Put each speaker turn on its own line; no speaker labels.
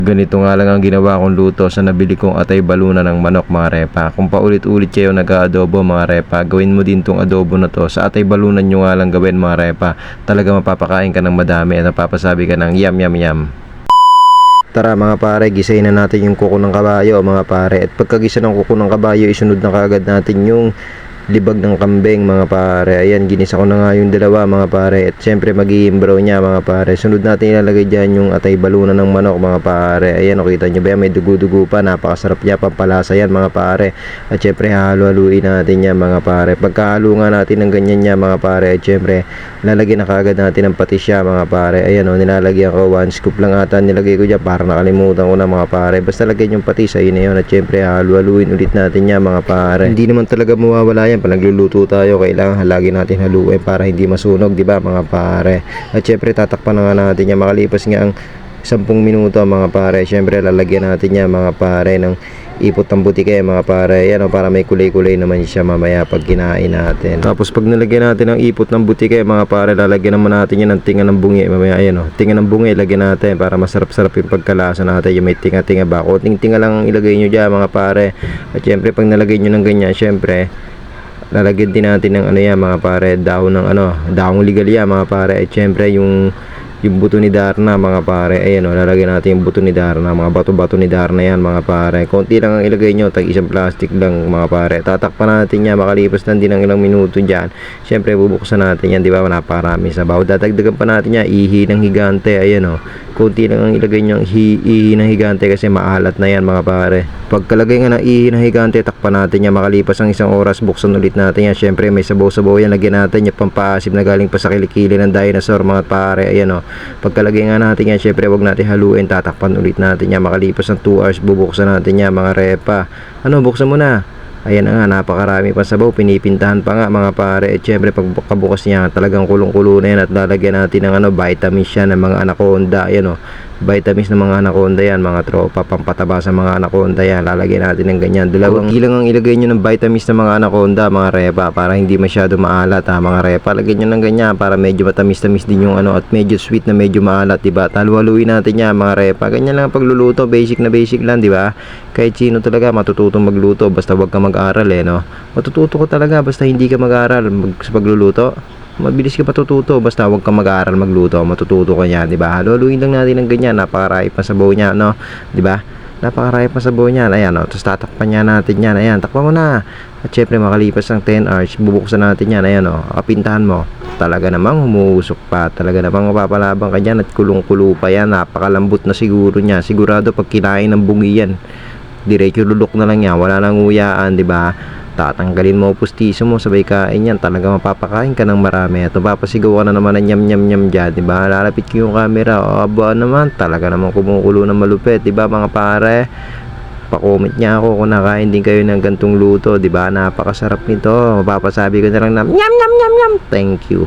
Ganito nga lang ang ginawa kong luto sa nabili kong atay balunan ng manok mga repa. Kung paulit-ulit kayo nag-aadobo mga repa, gawin mo din tong adobo na to. Sa atay balunan nyo nga lang gawin mga repa. Talaga mapapakain ka ng madami at napapasabi ka ng yum yum yum. Tara mga pare, gisayin na natin yung kuko ng kabayo mga pare. At pagkagisa ng kuko ng kabayo, isunod na kagad natin yung libag ng kambing mga pare. Ayan, ginisa ko na nga yung dalawa mga pare. At syempre mag-i-imbro niya mga pare. Sunod natin ilalagay dyan yung atay balunan ng manok mga pare. Ayan, nakita nyo ba yan? May dugo-dugo pa. Napakasarap niya, pampalasa yan mga pare. At syempre halo-haluin natin yan mga pare. Pagkahalo nga natin ng ganyan niya mga pare. At syempre lalagyan na kagad natin ng patis siya mga pare. Ayan o, nilalagyan ko 1 scoop lang ata nilagay ko dyan. Para nakalimutan ko na mga pare. Basta lagyan yung patis, ayun na yun. At syempre halo-haluin ulit natin yan mga pare. Hindi naman talaga mawawala yan. Pag nagluluto tayo, kailangan lagi natin haluin para hindi masunog, di ba mga pare? At syempre tatakpan na nga natin yan makalipas nga ang 10 minuto mga pare. Syempre lalagyan natin yan mga pare ng ipot ng butike mga pare. Yan o, para may kulay-kulay naman siya mamaya pag kinain natin. Tapos pag nalagyan natin ng ipot ng butike mga pare, lalagyan naman natin yan ng tinga ng bungi mamaya. Ayan o, tinga ng bungi lagyan natin para masarap-sarap yung pagkalasa natin. Yung may tinga-tinga ba? Kunting tinga lang ilagay nyo dyan mga pare. At syempre pag nalagay nyo ng ganyan, syempre lalagyan din natin ng ano yan mga pare, dahon ng ano, dahong ligalya mga pare. At syempre yung buto ni Darna mga pare. Ayan o, lalagyan natin yung buto ni Darna, mga bato-bato ni Darna yan mga pare. Konti lang ang ilagay nyo, tag isang plastic lang mga pare. Tatakpan natin yan, makalipas lang din ng ilang minuto dyan. Syempre bubuksan natin yan, di ba? Napakarami sabaw. Dadagdagan pa natin yan, ihi ng higante. Ayan o, konti lang ang ilagay nyo, ihi ng higante kasi maalat na yan mga pare. Pagkalagay nga ng ihi ng higante, takpan natin yan, makalipas ang 1 oras, buksan ulit natin yan. Syempre may sabaw-sabaw yan, lagyan natin yung pampaasim na galing pa sa kilikili ng dinosaur mga pare. Ayan o, pagkalagay nga natin yan, syempre wag natin haluin, tatakpan ulit natin yan, makalipas ng 2 hours, bubuksan natin yan mga repa. Ano, buksan mo na. Ayan na nga, napakarami pa sabaw, pinipintahan pa nga mga pare. At syempre pagbukas niya, talagang kulong-kulo na yan. At lalagyan natin ng ano, vitamins siya ng mga anaconda. Ayan o, vitamins ng mga anaconda yan mga tropa, pampataba sa mga anaconda yan. Lalagyan natin ng ganyan, 2 kilang ang ilagay nyo ng vitamins ng mga anaconda mga repa, para hindi masyado maalat ha mga repa. Lagyan nyo ng ganyan para medyo matamis-tamis din yung ano, at medyo sweet na medyo maalat, diba? Talwaluin natin yan mga repa. Ganyan lang ang pagluluto, basic na basic lang, diba? Kahit sino talaga matututong magluto, basta wag ka mag-aral no. Matututo ko talaga basta hindi ka mag-aral sa pagluluto. Mabilis ka matututo basta wag ka mag-aaral magluto, matututo ka niyan, di ba? Haluin lang natin ng ganyan, napakarami pa sabaw niya, no? Di ba? Napakarami pa sabaw niyan. Ayan, no? Tapos tatakpan niya natin yan. Ayan, takpan mo na. At syempre makalipas ng 10 hours, bubuksan natin yan. Ayan, no? Kapintahan mo. Talaga namang humuusok pa. Talaga namang mapapalabang ka dyan at kulong-kulo pa yan. Napakalambot na siguro niya. Sigurado pag kinain ng bungi yan, diretso lulok na lang yan, wala nang nguyaan, di ba? Tatanggalin mo pustiso mo, sabay kain yan, talaga mapapakain ka ng marami. At papasigaw ka na naman ng nyam nyam nyam dyan, di ba? Lalapit ko yung camera, o aba naman, talaga naman kumukulo ng malupit, di ba mga pare? Pa-comment niya ako kung nakain din kayo ng gantong luto, di ba? Napakasarap nito, mapapasabi ko na lang na nyam nyam nyam nyam. Thank you.